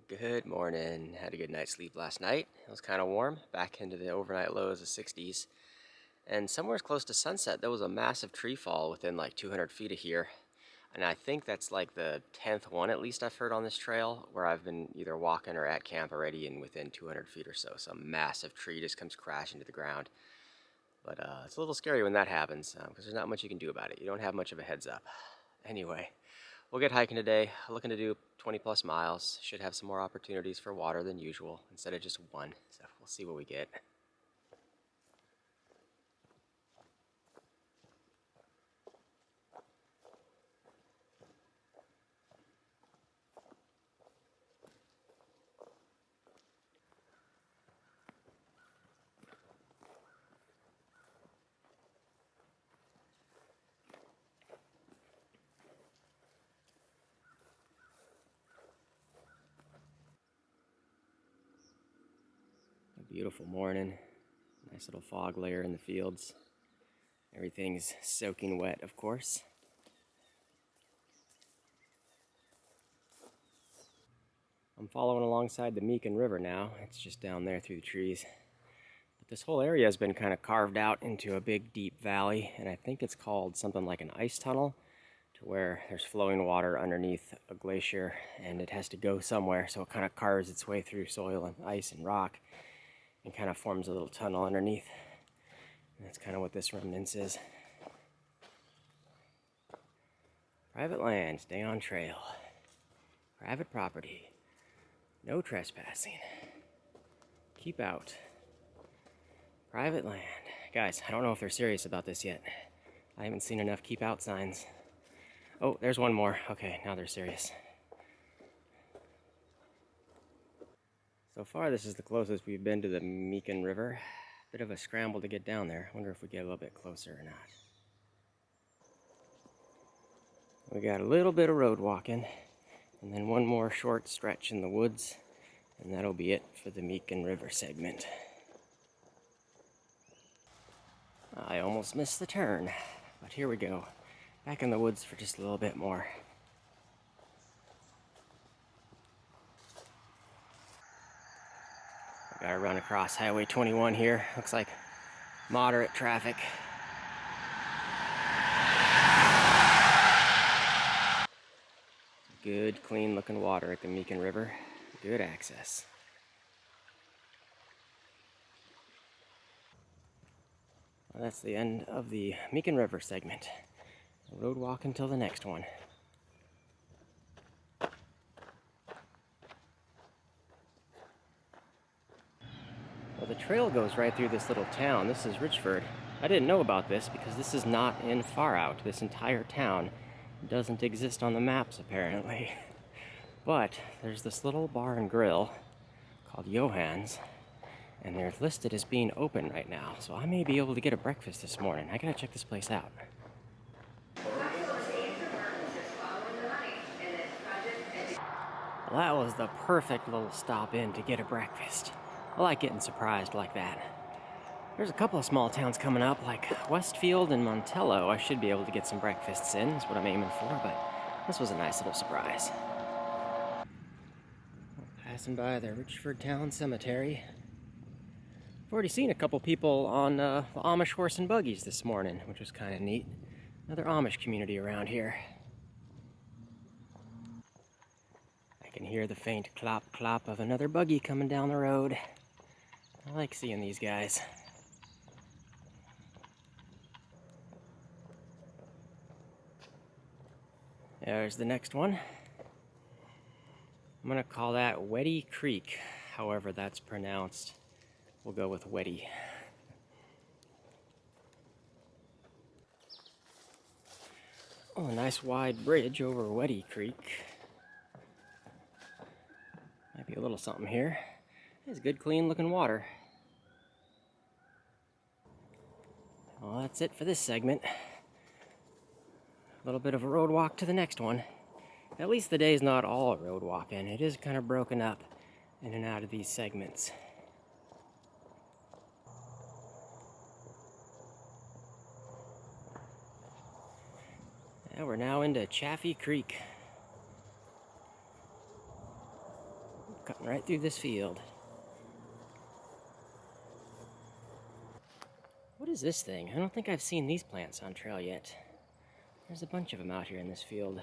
Good morning. Had a good night's sleep last night. It was kind of warm, back into the overnight lows of 60s. And somewhere close to sunset, there was a massive tree fall within like 200 feet of here. And I think that's like the 10th one at least I've heard on this trail where I've been either walking or at camp already and within 200 feet or so. Some massive tree just comes crashing to the ground. But it's a little scary when that happens because there's not much you can do about it. You don't have much of a heads up. Anyway, we'll get hiking today. Looking to do 20 plus miles. Should have some more opportunities for water than usual instead of just one. So we'll see what we get. A beautiful morning. Nice little fog layer in the fields. Everything's soaking wet, of course. I'm following alongside the Mecan River now. It's just down there through the trees. But this whole area has been kind of carved out into a big, deep valley, and I think it's called something like an ice tunnel, to where there's flowing water underneath a glacier, and it has to go somewhere, so it kind of carves its way through soil and ice and rock, and kind of forms a little tunnel underneath. And that's kind of what this remnants is. Private land, stay on trail. Private property. No trespassing. Keep out. Private land. Guys, I don't know if they're serious about this yet. I haven't seen enough keep out signs. Oh, there's one more. Okay, now they're serious. So far, this is the closest we've been to the Mecan River. Bit of a scramble to get down there. Wonder if we get a little bit closer or not. We got a little bit of road walking, and then one more short stretch in the woods, and that'll be it for the Mecan River segment. I almost missed the turn, but here we go. Back in the woods for just a little bit more. I gotta run across Highway 21 here. Looks like moderate traffic. Good, clean looking water at the Mecan River. Good access. Well, that's the end of the Mecan River segment. Road walk until the next one. Well, the trail goes right through this little town. This is Richford. I didn't know about this because this is not in Far Out. This entire town doesn't exist on the maps, apparently. But there's this little bar and grill called Johann's, and they're listed as being open right now. So I may be able to get a breakfast this morning. I gotta check this place out. Well, that was the perfect little stop in to get a breakfast. I like getting surprised like that. There's a couple of small towns coming up, like Westfield and Montello. I should be able to get some breakfasts in, is what I'm aiming for, but this was a nice little surprise. Passing by the Richford Town Cemetery. I've already seen a couple people on the Amish horse and buggies this morning, which was kind of neat. Another Amish community around here. I can hear the faint clop clop of another buggy coming down the road. I like seeing these guys. There's the next one. I'm gonna call that Wetty Creek, however that's pronounced. We'll go with Wetty. Oh, a nice wide bridge over Wetty Creek. Might be a little something here. It's good, clean looking water. Well, that's it for this segment. A little bit of a road walk to the next one. At least the day's not all road walking. It is kind of broken up in and out of these segments. And we're now into Chaffee Creek. cutting right through this field. What is this thing? I don't think I've seen these plants on trail yet. There's a bunch of them out here in this field.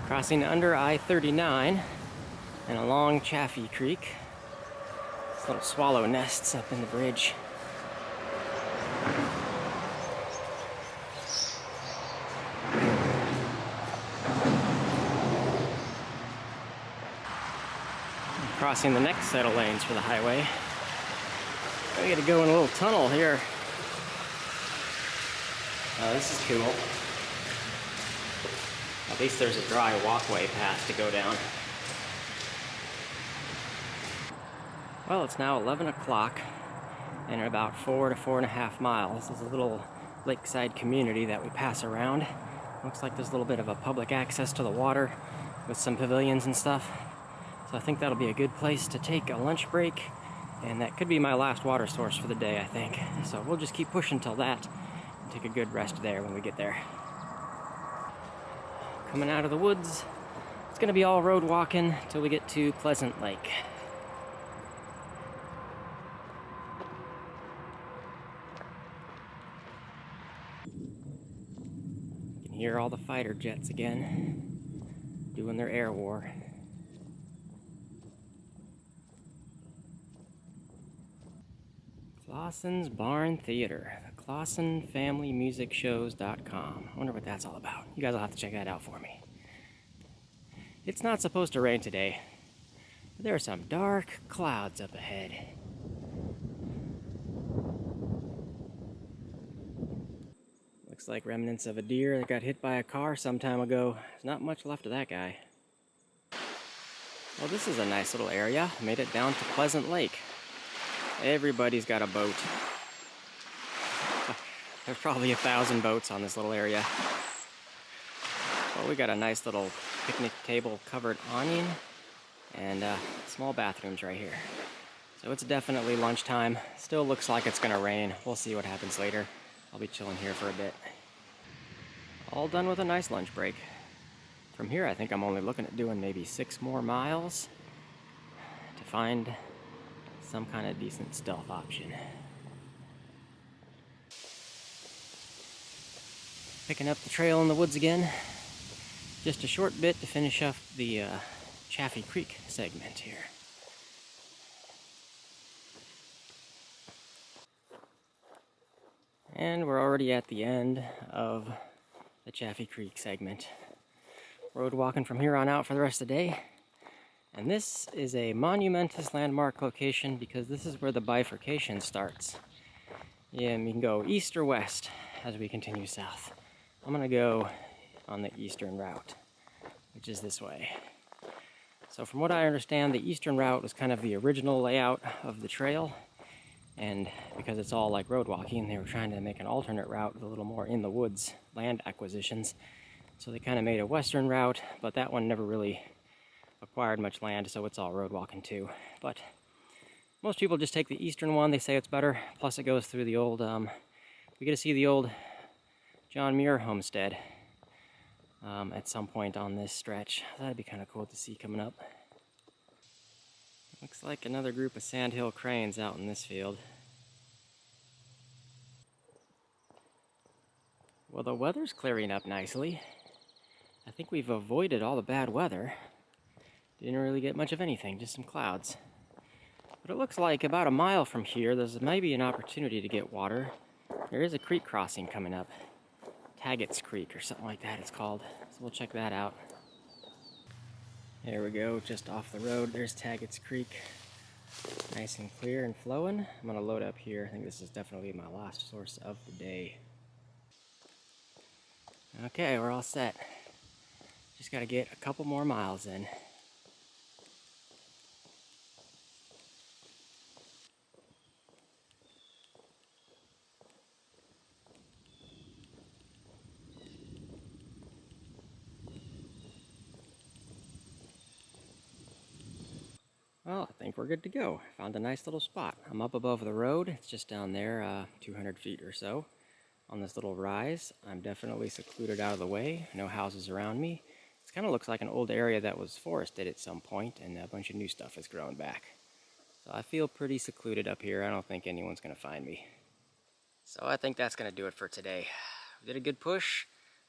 Crossing under I-39 and along Chaffee Creek. These little swallow nests up in the bridge. Crossing the next set of lanes for the highway. We gotta go in a little tunnel here. Oh, this is cool. At least there's a dry walkway path to go down. Well, it's now 11 o'clock and about 4 to 4.5 miles. This is a little lakeside community that we pass around. Looks like there's a little bit of a public access to the water with some pavilions and stuff. So I think that'll be a good place to take a lunch break, and that could be my last water source for the day, I think. So we'll just keep pushing till that and take a good rest there when we get there. Coming out of the woods, it's gonna be all road walking till we get to Pleasant Lake. You can hear all the fighter jets again, doing their air war. Clausen's Barn Theater, the ClausenFamilyMusicShows.com. I wonder what that's all about. You guys will have to check that out for me. It's not supposed to rain today, but there are some dark clouds up ahead. Looks like remnants of a deer that got hit by a car some time ago. There's not much left of that guy. Well, this is a nice little area. Made it down to Pleasant Lake. Everybody's got a boat. There's probably 1,000 boats on this little area. Well, we got a nice little picnic table covered awning and small bathrooms right here. So it's definitely lunchtime. Still looks like it's gonna rain. We'll see what happens later. I'll be chilling here for a bit. All done with a nice lunch break. From here, I think I'm only looking at doing maybe 6 more miles to find some kind of decent stealth option. Picking up the trail in the woods again. Just a short bit to finish up the Chaffee Creek segment here. And we're already at the end of the Chaffee Creek segment. Road walking from here on out for the rest of the day. And this is a monumentous landmark location because this is where the bifurcation starts. Yeah, and you can go east or west as we continue south. I'm gonna go on the eastern route, which is this way. So from what I understand, the eastern route was kind of the original layout of the trail. And because it's all like road walking, they were trying to make an alternate route with a little more in the woods land acquisitions. So they kind of made a western route, but that one never really acquired much land, so it's all road walking too. But most people just take the eastern one. They say it's better. Plus it goes through the old, we get to see the old John Muir homestead at some point on this stretch. That'd be kind of cool to see coming up. Looks like another group of sandhill cranes out in this field. Well, the weather's clearing up nicely. I think we've avoided all the bad weather. Didn't really get much of anything, just some clouds. But it looks like about a mile from here, there's maybe an opportunity to get water. There is a creek crossing coming up. Taggart's Creek or something like that it's called. So we'll check that out. There we go, just off the road. There's Taggart's Creek. Nice and clear and flowing. I'm gonna load up here. I think this is definitely my last source of the day. Okay, we're all set. Just gotta get a couple more miles in. Well, I think we're good to go. Found a nice little spot. I'm up above the road. It's just down there, 200 feet or so. On this little rise, I'm definitely secluded out of the way. No houses around me. It kind of looks like an old area that was forested at some point, and a bunch of new stuff has grown back. So I feel pretty secluded up here. I don't think anyone's going to find me. So I think that's going to do it for today. We did a good push.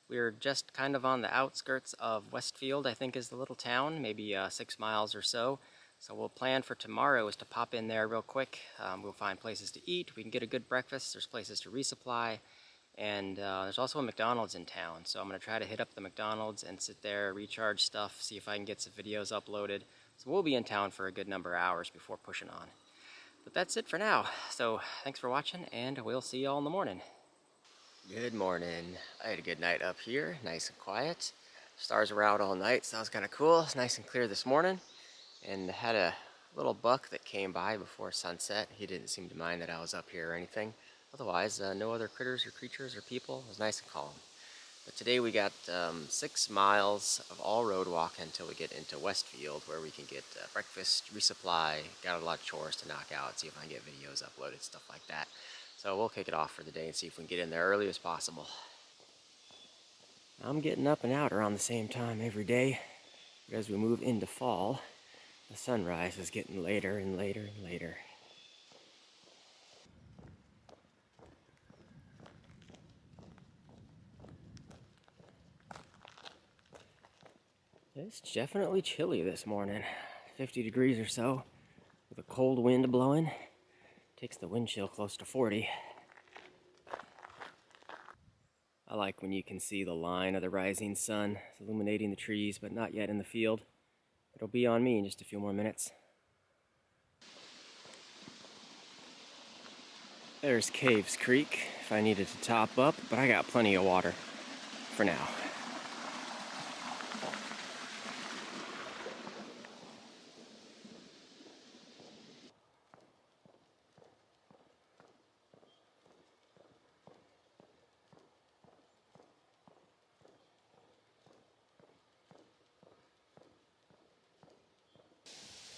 We're just kind of on the outskirts of Westfield, I think is the little town, maybe 6 miles or so. So we'll plan for tomorrow is to pop in there real quick. We'll find places to eat. We can get a good breakfast. There's places to resupply. And there's also a McDonald's in town. So I'm going to try to hit up the McDonald's and sit there, recharge stuff, see if I can get some videos uploaded. So we'll be in town for a good number of hours before pushing on. But that's it for now. So thanks for watching, and we'll see you all in the morning. Good morning. I had a good night up here, nice and quiet. Stars were out all night, so that was kind of cool. It's nice and clear this morning. And had a little buck that came by before sunset. He didn't seem to mind that I was up here or anything. Otherwise, no other critters or creatures or people. It was nice and calm. But today we got 6 miles of all road walk until we get into Westfield, where we can get breakfast, resupply, got a lot of chores to knock out, see if I can get videos uploaded, stuff like that. So we'll kick it off for the day and see if we can get in there early as possible. I'm getting up and out around the same time every day. But as we move into fall, the sunrise is getting later and later and later. It's definitely chilly this morning. 50 degrees or so, with a cold wind blowing. Takes the wind chill close to 40. I like when you can see the line of the rising sun. It's illuminating the trees, but not yet in the field. It'll be on me in just a few more minutes. There's Caves Creek if I needed to top up, but I got plenty of water for now.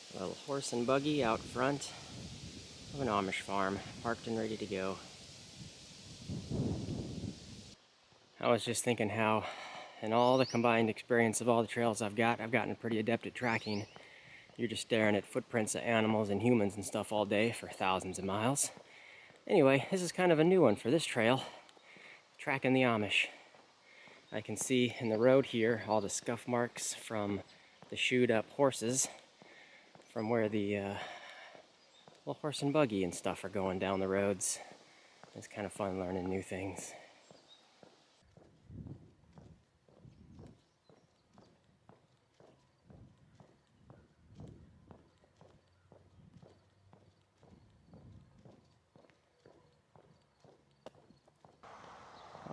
A little horse and buggy out front of an Amish farm, parked and ready to go. I was just thinking how, in all the combined experience of all the trails I've gotten pretty adept at tracking. You're just staring at footprints of animals and humans and stuff all day for thousands of miles. Anyway, this is kind of a new one for this trail, tracking the Amish. I can see in the road here all the scuff marks from the shoed up horses, from where the little horse and buggy and stuff are going down the roads. It's kind of fun learning new things.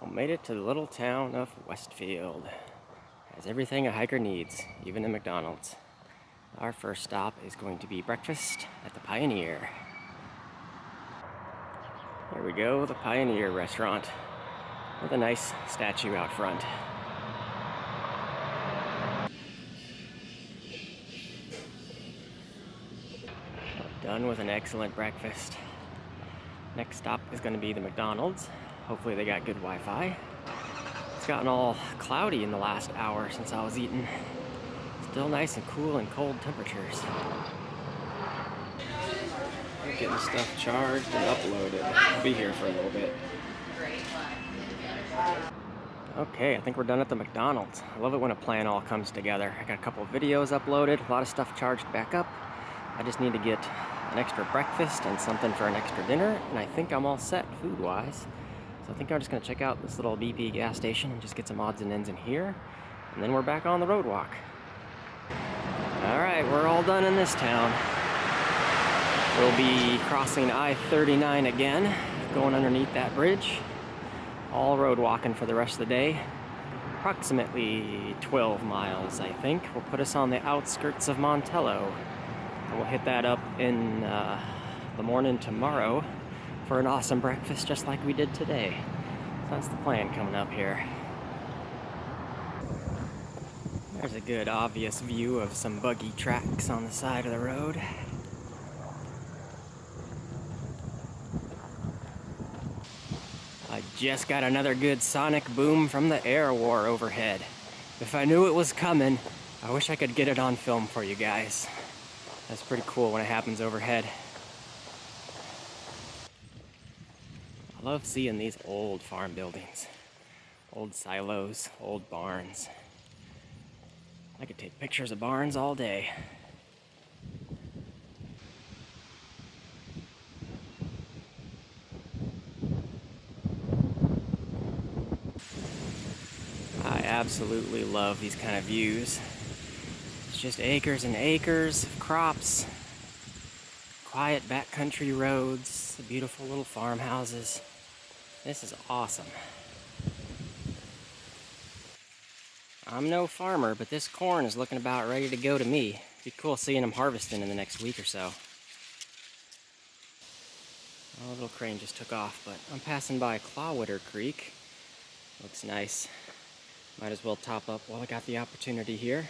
I made it to the little town of Westfield. Has everything a hiker needs, even a McDonald's. Our first stop is going to be breakfast at the Pioneer. There we go, the Pioneer restaurant with a nice statue out front. Done with an excellent breakfast. Next stop is going to be the McDonald's. Hopefully they got good Wi-Fi. It's gotten all cloudy in the last hour since I was eating. Still nice and cool and cold temperatures. I'm getting stuff charged and uploaded. I'll be here for a little bit. Okay, I think we're done at the McDonald's. I love it when a plan all comes together. I got a couple of videos uploaded, a lot of stuff charged back up. I just need to get an extra breakfast and something for an extra dinner, and I think I'm all set food-wise. So I think I'm just gonna check out this little BP gas station and just get some odds and ends in here, and then we're back on the road walk. All right, we're all done in this town. We'll be crossing I-39 again, going underneath that bridge. All road walking for the rest of the day. Approximately 12 miles, I think. Will put us on the outskirts of Montello. And we'll hit that up in the morning tomorrow for an awesome breakfast just like we did today. So that's the plan coming up here. There's a good obvious view of some buggy tracks on the side of the road. I just got another good sonic boom from the air war overhead. If I knew it was coming, I wish I could get it on film for you guys. That's pretty cool when it happens overhead. I love seeing these old farm buildings. Old silos, old barns. I could take pictures of barns all day. I absolutely love these kind of views. It's just acres and acres of crops, quiet backcountry roads, the beautiful little farmhouses. This is awesome. I'm no farmer, but this corn is looking about ready to go to me. Be cool seeing them harvesting in the next week or so. Oh, a little crane just took off, but I'm passing by Clawwater Creek. Looks nice. Might as well top up while I got the opportunity here.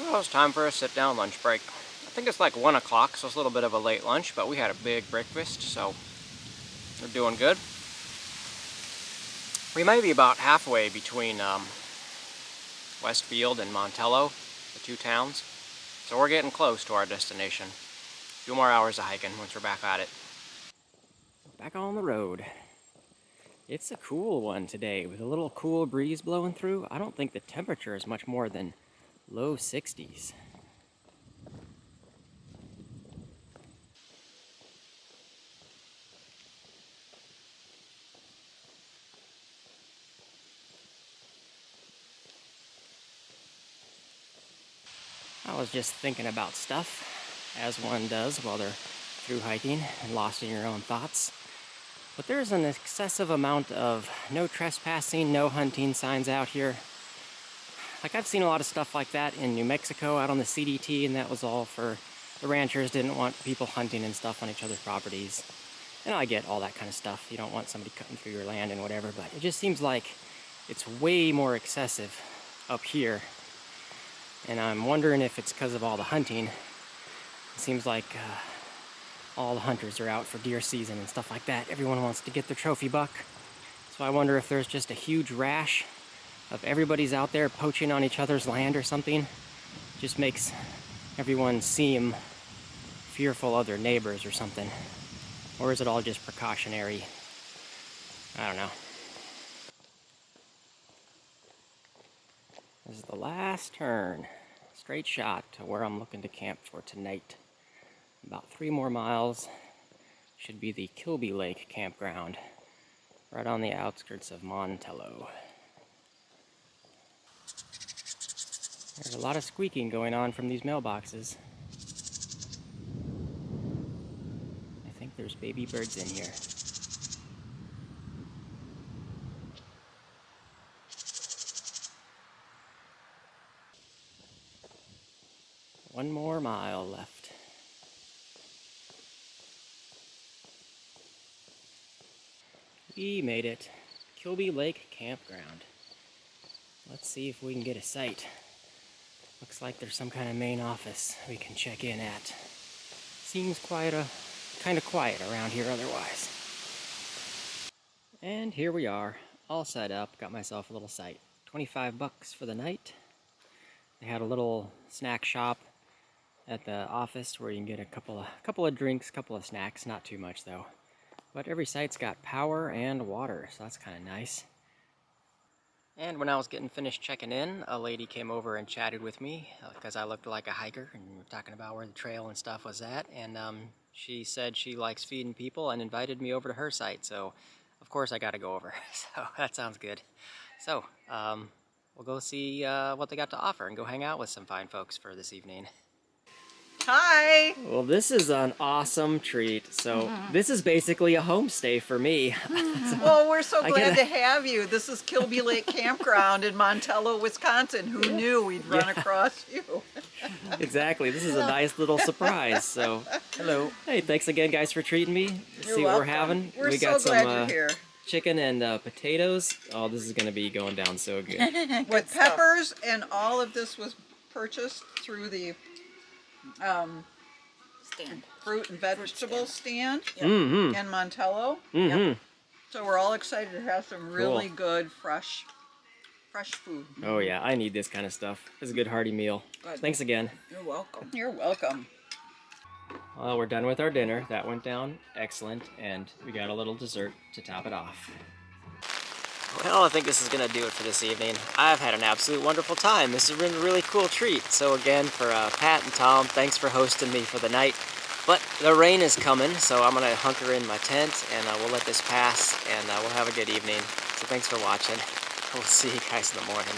Well, it's time for a sit-down lunch break. I think it's like 1 o'clock, so it's a little bit of a late lunch, but we had a big breakfast, so we're doing good. We may be about halfway between Westfield and Montello, the two towns, so we're getting close to our destination. A few more hours of hiking once we're back at it. Back on the road. It's a cool one today with a little cool breeze blowing through. I don't think the temperature is much more than low 60s. I was just thinking about stuff, as one does while they're through hiking and lost in your own thoughts. But there's an excessive amount of no trespassing, no hunting signs out here. Like, I've seen a lot of stuff like that in New Mexico out on the CDT, and that was all for the ranchers didn't want people hunting and stuff on each other's properties. And I get all that kind of stuff. You don't want somebody cutting through your land and whatever, but it just seems like it's way more excessive up here. And I'm wondering if it's because of all the hunting. It seems like all the hunters are out for deer season and stuff like that. Everyone wants to get their trophy buck. So I wonder if there's just a huge rash of everybody's out there poaching on each other's land or something. Just makes everyone seem fearful of their neighbors or something. Or is it all just precautionary? I don't know. This is the last turn. Straight shot to where I'm looking to camp for tonight. About 3 more miles should be the Kilby Lake Campground, right on the outskirts of Montello. There's a lot of squeaking going on from these mailboxes. I think there's baby birds in here. One more mile left. We made it. Kilby Lake Campground. Let's see if we can get a site. Looks like there's some kind of main office we can check in at. Seems kind of quiet around here otherwise. And here we are, all set up. Got myself a little site. $25 for the night. They had a little snack shop at the office where you can get a couple of drinks, couple of snacks, not too much though. But every site's got power and water, so that's kind of nice. And when I was getting finished checking in, a lady came over and chatted with me because I looked like a hiker, and we were talking about where the trail and stuff was at. And she said she likes feeding people and invited me over to her site. So, of course, I got to go over. So that sounds good. So we'll go see what they got to offer and go hang out with some fine folks for this evening. Hi. Well, this is an awesome treat. So this is basically a homestay for me. Well, we're so I glad gotta- to have you. This is Kilby Lake Campground in Montello, Wisconsin. Who knew we'd run Yeah. across you? Exactly. This is a nice little surprise. So, Hello. hey, thanks again, guys, for treating me. You're See what we're welcome. having. We're We so got glad some you're here. chicken and potatoes. Oh, this is gonna be going down so good. With peppers, and all of this was purchased through the Stand. fruit and vegetable stand Mm-hmm. in Montello. Mm-hmm. So we're all excited to have some really Cool. good fresh food. Oh yeah, I need this kind of stuff. It's a good hearty meal. Good. Thanks again. You're welcome. You're welcome. Well, we're done with our dinner. That went down excellent, and we got a little dessert to top it off. Well, I think this is going to do it for this evening. I've had an absolute wonderful time. This has been a really cool treat. So again, for Pat and Tom, thanks for hosting me for the night. But the rain is coming, so I'm going to hunker in my tent, and we'll let this pass, and we'll have a good evening. So thanks for watching. We'll see you guys in the morning.